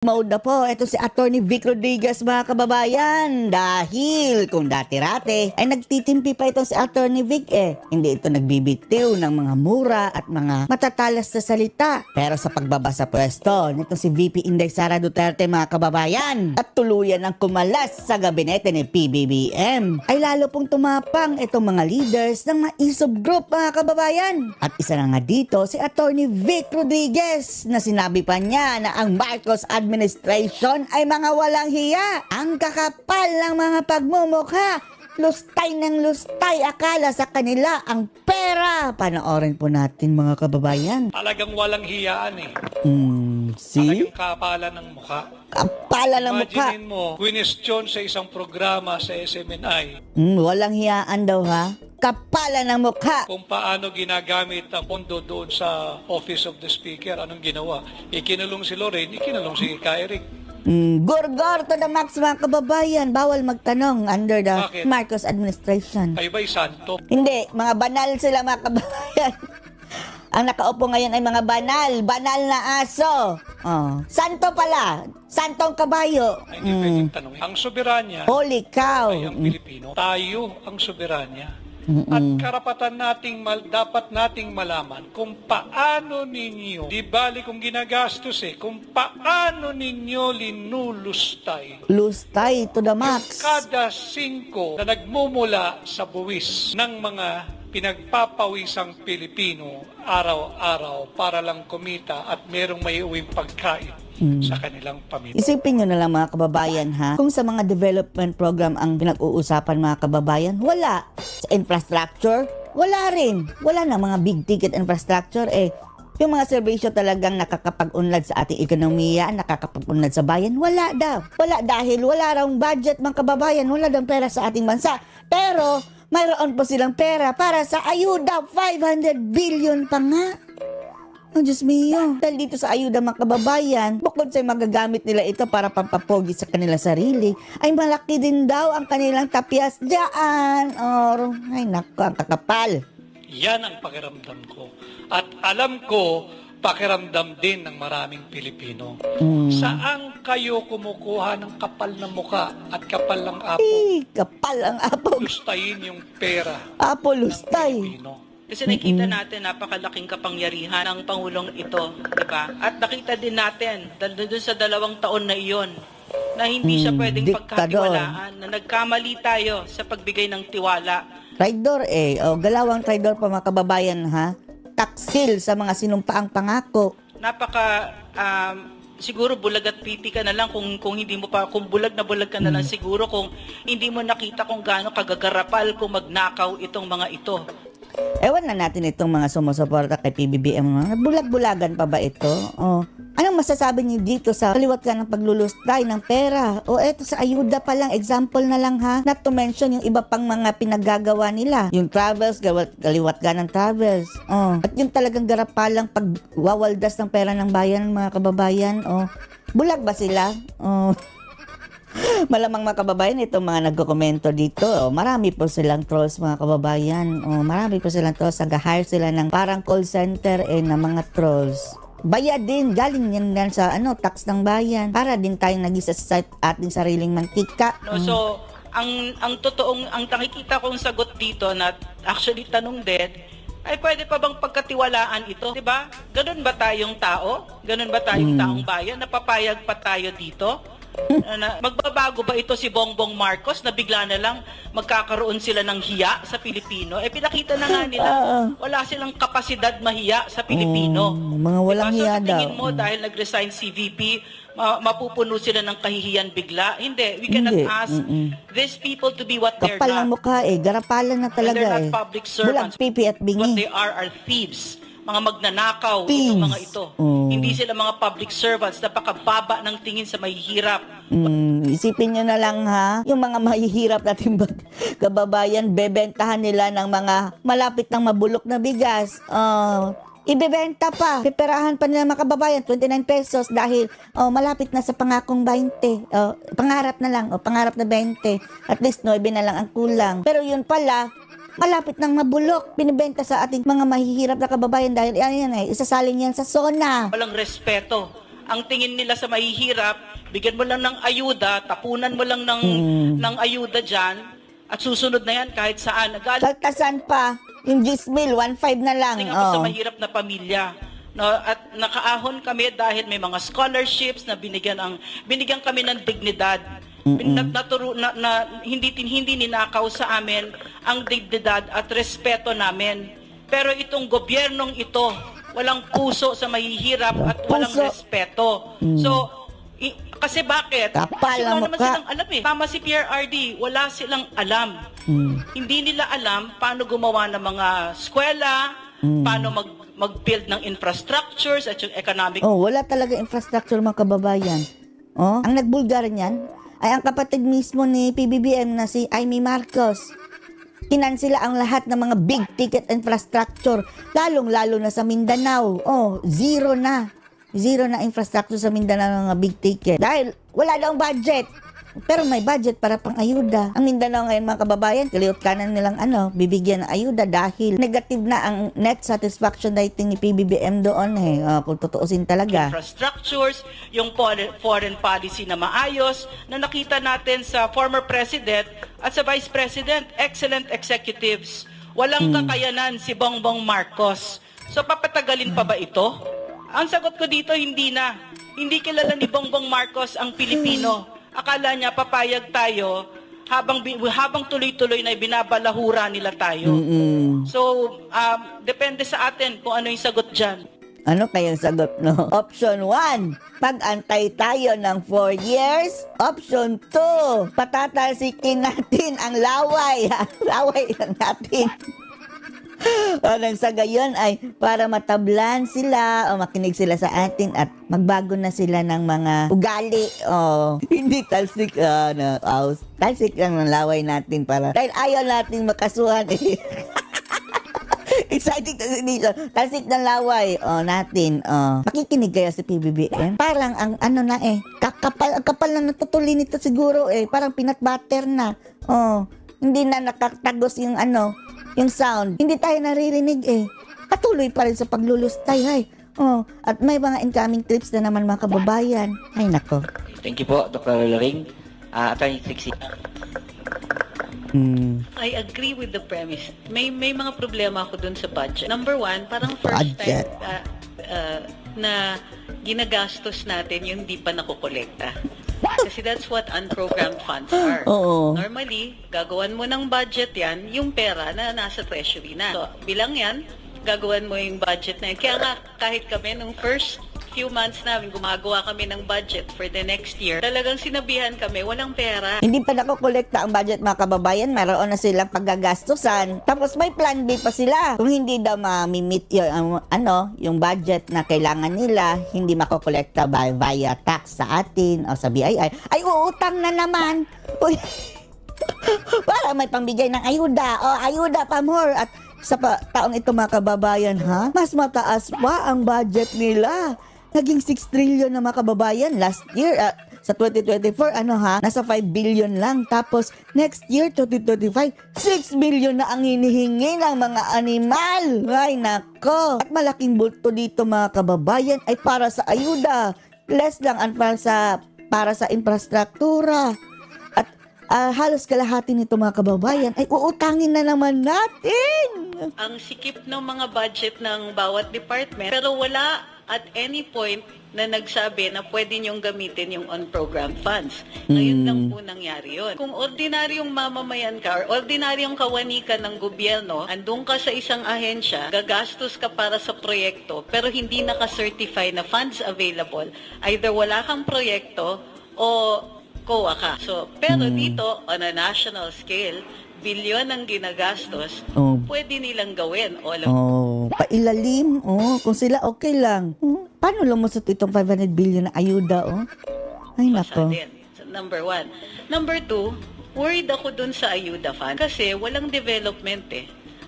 Mode na po, ito si Attorney Vic Rodriguez mga kababayan. Dahil kung dati-rate ay nagtitimpi pa itong si Attorney Vic hindi ito nagbibitiw ng mga mura at mga matatalas na salita. Pero sa pagbaba sa pwesto nito si VP Inday Sara Duterte mga kababayan at tuluyan ng kumalas sa gabinete ni PBBM ay lalo pong tumapang itong mga leaders ng Maisog Group mga kababayan. At isa na nga dito si Attorney Vic Rodriguez na sinabi pa niya na ang Marcos administration ay mga walang hiya. Ang kakapal ng mga pagmumukha. Lustay ng lustay. Akala sa kanila ang pera. Panoorin po natin mga kababayan. Talagang walang hiyaan See? Talagang kapalan ng mukha. Kapalan ng mukha. Imaginin mo, kwinestyon sa isang programa sa SMNI. Walang hiyaan daw ha. Kapalan ng mukha. Kung paano ginagamit ang pondo doon sa Office of the Speaker, anong ginawa? Ikinulong si Lorraine, ikinulong si Eric. Gurgor to the max mga kababayan. Bawal magtanong under the Bakit? Marcos administration. Kayo ba'y santo? Hindi, mga banal sila mga kababayan. Ang nakaupo ngayon ay mga banal na aso. Santo pala, santong kabayo. Ay, hindi pwedeng tanongin. Ang soberanya Holy cow. ay ang Pilipino. Tayo ang soberanya. At karapatan nating dapat nating malaman kung paano ninyo, di bali kung ginagastos kung paano ninyo linulustay. Lustay to the max. Kada 5 na nagmumula sa buwis ng mga pinagpapawisang Pilipino araw-araw para lang kumita at merong may uwing pagkain sa kanilang pamilya. Isipin nyo na lang mga kababayan ha, kung sa mga development program ang pinag-uusapan mga kababayan, wala. Sa infrastructure, wala rin. Wala na mga big ticket infrastructure Yung mga serbisyo talagang nakakapag-unlad sa ating ekonomiya, nakakapag-unlad sa bayan, wala daw. Wala dahil wala raw budget mga kababayan, wala daw pera sa ating bansa. Pero mayroon po silang pera para sa ayuda, 500 billion pa nga. Oh, Diyos mio. Dahil dito sa ayuda mga kababayan, bukod sa magagamit nila ito para pampapogi sa kanila sarili, ay malaki din daw ang kanilang tapyas dyan. Ay nako, ang kakapal. Yan ang pakiramdam ko. At alam ko, pakiramdam din ng maraming Pilipino. Saan kayo kumukuha ng kapal na muka at kapal ng apo? Kapal ang apo. Lustayin yung pera Apo ng lustay. Pilipino. Kasi nakita natin napakalaking kapangyarihan ng Pangulong ito, di ba? At nakita din natin, doon sa 2 taon na iyon, na hindi siya pwedeng pagkatiwalaan, na nagkamali tayo sa pagbigay ng tiwala. Traidor galawang traidor pa mga kababayan ha. Taksil sa mga sinumpaang pangako. Siguro bulag at pipi ka na lang kung hindi mo pa, kung bulag ka na lang siguro kung hindi mo nakita kung gaano kagagarapal kung magnakaw itong mga ito. Ewan na natin itong mga sumusuporta kay PBBM. Bulag-bulagan pa ba ito? Anong masasabi niyo dito sa kaliwat ka ng paglulustay ng pera? Eto sa ayuda pa lang, example na lang ha. Not to mention yung iba pang mga pinaggagawa nila. Yung travels, kaliwat ka ng travels. At yung talagang garapalang pagwawaldas ng pera ng bayan, mga kababayan. Bulag ba sila? Malamang mga kababayan, itong mga nagkokomento dito, marami po silang trolls mga kababayan. Marami po silang trolls. Nag-hire sila ng parang call center na mga trolls. Bayad din, galing yan sa tax ng bayan para din tayong nag-isa sa ating sariling mantika. So, ang nakikita kong sagot dito na actually tanong din, ay pwede pa bang pagkatiwalaan ito, 'di ba? Ganun ba tayong tao? Ganun ba tayong taong bayan? Napapayag pa tayo dito? Magbabago ba ito si Bongbong Marcos na bigla na lang magkakaroon sila ng hiya sa Pilipino? Pinakita na nga nila, wala silang kapasidad mahiya sa Pilipino. Mga walang hiya daw. So, sa tingin mo, dahil nag-resign si VP, mapupuno sila ng kahihiyan bigla? Hindi. We cannot ask these people to be what they're kapal not. ng mukha garapalan na talaga They're not public servants. Bulag, pipi at bingi. What they are thieves. Mga magnanakaw, itong mga ito. Hindi sila mga public servants, napakababa ng tingin sa mahihirap. Isipin nyo na lang ha, yung mga mahihirap natin kababayan, bebentahan nila ng mga malapit ng mabulok na bigas. Ibebenta pa, piperahan pa nila mga kababayan, 29 pesos dahil malapit na sa pangakong 20. Pangarap na lang, pangarap na 20. At least 9 na lang ang kulang. Pero yun pala, malapit ng mabulok, binibenta sa ating mga mahihirap na kababayan dahil isasalin yan sa SONA. Walang respeto Ang tingin nila sa mahihirap, bigyan mo lang ng ayuda, tapunan mo lang ng ayuda dyan, at susunod na yan kahit saan. Kaltasan pa. Yung Gismil, 1.5 na lang. Ako sa mahirap na pamilya. No, at nakaahon kami dahil may mga scholarships na binigyan kami ng dignidad. Hindi ninakaw sa amin ang dignidad at respeto namin. Pero itong gobyernong ito, walang puso sa mahihirap at walang respeto. So, kasi bakit? Kapal Kasi ang wala naman mukha. silang alam eh. Tama si Pierre RD, wala silang alam. Hindi nila alam paano gumawa ng mga eskwela, paano mag-build ng infrastructures at yung economic. Wala talaga infrastructure mga kababayan. Ang nagbulgar niyan ay ang kapatid mismo ni PBBM na si Amy Marcos. Kinansila ang lahat ng mga big ticket infrastructure, lalong-lalo na sa Mindanao. Zero na. Zero na infrastructure sa Mindanao ng mga big ticket. Dahil wala daw budget. Pero may budget para pang ayuda. Ang Mindanao ngayon mga kababayan, kaliot kanan nilang bibigyan ng ayuda dahil negative na ang net satisfaction rating ni PBBM doon kung tutuusin talaga. Infrastructures, yung foreign policy na maayos, na nakita natin sa former president at sa vice president, excellent executives. Walang kakayanan si Bongbong Marcos. So papatagalin pa ba ito? Ang sagot ko dito, hindi na. Hindi kilala ni Bongbong Marcos ang Pilipino. Akala niya papayag tayo habang tuloy-tuloy na binabalahura nila tayo. So, depende sa atin kung ano yung sagot dyan. Ano kayang sagot, no? Option 1, pag-antay tayo ng 4 years. Option 2, patatalsikin natin ang laway. Laway lang natin. Nang sa gayon ay para matablan sila o makinig sila sa atin at magbago na sila ng mga ugali. Hindi talsik talsik lang ng laway natin para dahil ayaw natin makasuhan exciting talsik ng laway natin. Makikinig kaya si PBBM? Parang ang kapal na natutuloy nito siguro parang peanut butter na. Hindi na nakatagos yung yung sound. Hindi tayo naririnig Patuloy pa rin sa paglulustay. At may mga incoming trips na naman mga kababayan. Ay nako. Thank you po, Dr. Laring. Attorney Trixie. I agree with the premise. May mga problema ako dun sa budget. Number one, parang first Budget. time na ginagastos natin yung di pa nakokolekta. Kasi that's what unprogrammed funds are. Oo. Normally, gagawan mo ng budget yan, yung pera na nasa treasury na. So, bilang yan, gagawan mo yung budget na yan. Kaya nga, kahit kami, nung first few months namin, gumagawa kami ng budget for the next year, talagang sinabihan kami, walang pera. Hindi pa nakokolekta ang budget mga kababayan, mayroon na silang paggagastusan. Tapos may plan B pa sila. Kung hindi daw ma-meet yung budget na kailangan nila, hindi makokolekta via tax sa atin o sa BII, ay uutang na naman. Uy, para may pambigay ng ayuda. Ayuda pa more. At sa taong ito mga kababayan, mas mataas pa ang budget nila. Naging 6 trillion na mga kababayan last year. Sa 2024, nasa 5 billion lang. Tapos, next year, 2025, 6 billion na ang hinihingi ng mga animal. Ay, nako. At malaking bulto dito mga kababayan ay para sa ayuda. Less lang ang para sa infrastruktura. At halos kalahati nito mga kababayan ay uutangin na naman natin. Ang sikip ng mga budget ng bawat department, pero wala at any point na nagsabi na pwede niyong gamitin yung on-program funds. Ngayon lang po nangyari yun. Kung ordinaryong mamamayan ka or ordinaryong kawani ka ng gobyerno, andun ka sa isang ahensya, gagastos ka para sa proyekto, pero hindi naka-certify na funds available, either wala kang proyekto o COA ka. Pero dito, on a national scale, bilyon ang ginagastos, pwede nilang gawin. Pailalim. Kung sila okay lang. Paano lumusot itong 500 billion na ayuda? Ay, nako. So, number one. Number two, worried ako dun sa ayuda fund kasi walang development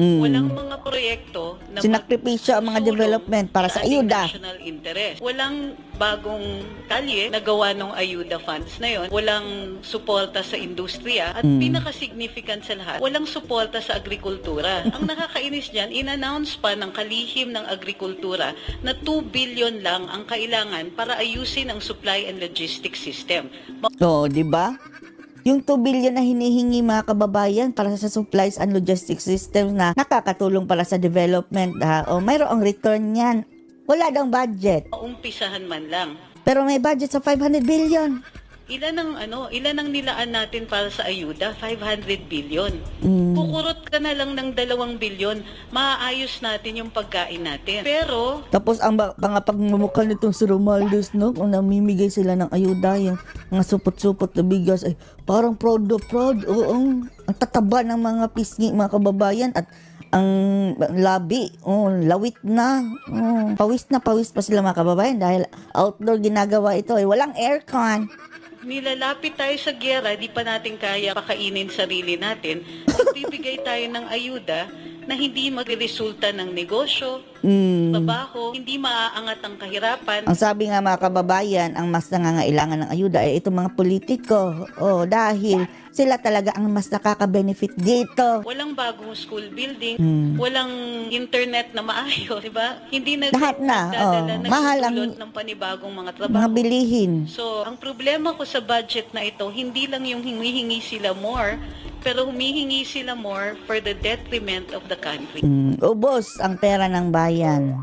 Walang mga proyekto na Sinakripisyo ang mga magsusulong development para sa ating ayuda. national interest. Walang bagong kalye na gawa ng ayuda funds na yon. Walang suporta sa industriya at pinaka-significant sa lahat, walang suporta sa agrikultura. Ang nakakainis dyan, in-announce pa ng kalihim ng agrikultura na 2 billion lang ang kailangan para ayusin ang supply and logistics system. Oo, di ba? Yung 2 billion na hinihingi mga kababayan para sa supplies and logistics systems na nakakatulong para sa development, o mayroong return yan. Wala daw budget. Maumpisahan man lang. Pero may budget sa 500 billion. Ilan ang nilaan natin para sa ayuda? 500 billion. Kukurot ka na lang ng 2 billion, maaayos natin yung pagkain natin. Pero, Tapos ang mga pagmumukha nitong si Romualdez, no? Kung namimigay sila ng ayuda, yung mga supot-supot na bigas, ay parang proud. Oo, ang tataba ng mga pisngi, mga kababayan, at ang labi, lawit na. Pawis pa sila mga kababayan dahil outdoor ginagawa ito. Walang aircon. nilalapit tayo sa giyera, di pa natin kaya pakainin sarili natin, magbibigay tayo ng ayuda na hindi magresulta ng negosyo, trabaho, hindi maaangat ang kahirapan. Ang sabi nga mga kababayan, ang mas nangangailangan ng ayuda ay itong mga politiko. Dahil sila talaga ang mas nakaka-benefit dito. Walang bagong school building, walang internet na maayos, di ba? Hindi Lahat na, mahal ang ng panibagong mga trabaho. mga bilihin. So, ang problema ko sa budget na ito, hindi lang yung humihingi sila more, pero humihingi sila more for the detriment of the country. Ubos ang pera ng bayan.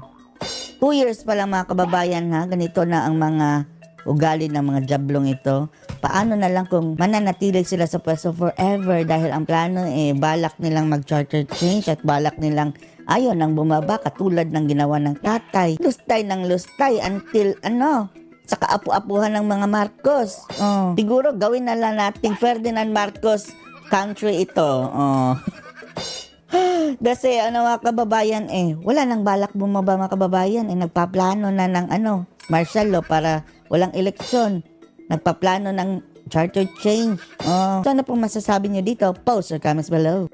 2 years pa lang mga kababayan, ganito na ang mga ugali ng mga jablong ito. Paano na lang kung mananatilig sila sa pwesto forever dahil ang plano balak nilang mag-charter change at balak nilang ayaw nang bumaba katulad ng ginawa ng tatay. Lustay ng lustay until sa kaapu-apuhan ng mga Marcos. Siguro gawin na lang nating Ferdinand Marcos country ito. Kasi mga kababayan wala nang balak bumaba mga kababayan, nagpaplano na ng martial law para walang eleksyon. Nagpaplano ng charter change. So ano pong masasabi nyo dito? Post or comments below.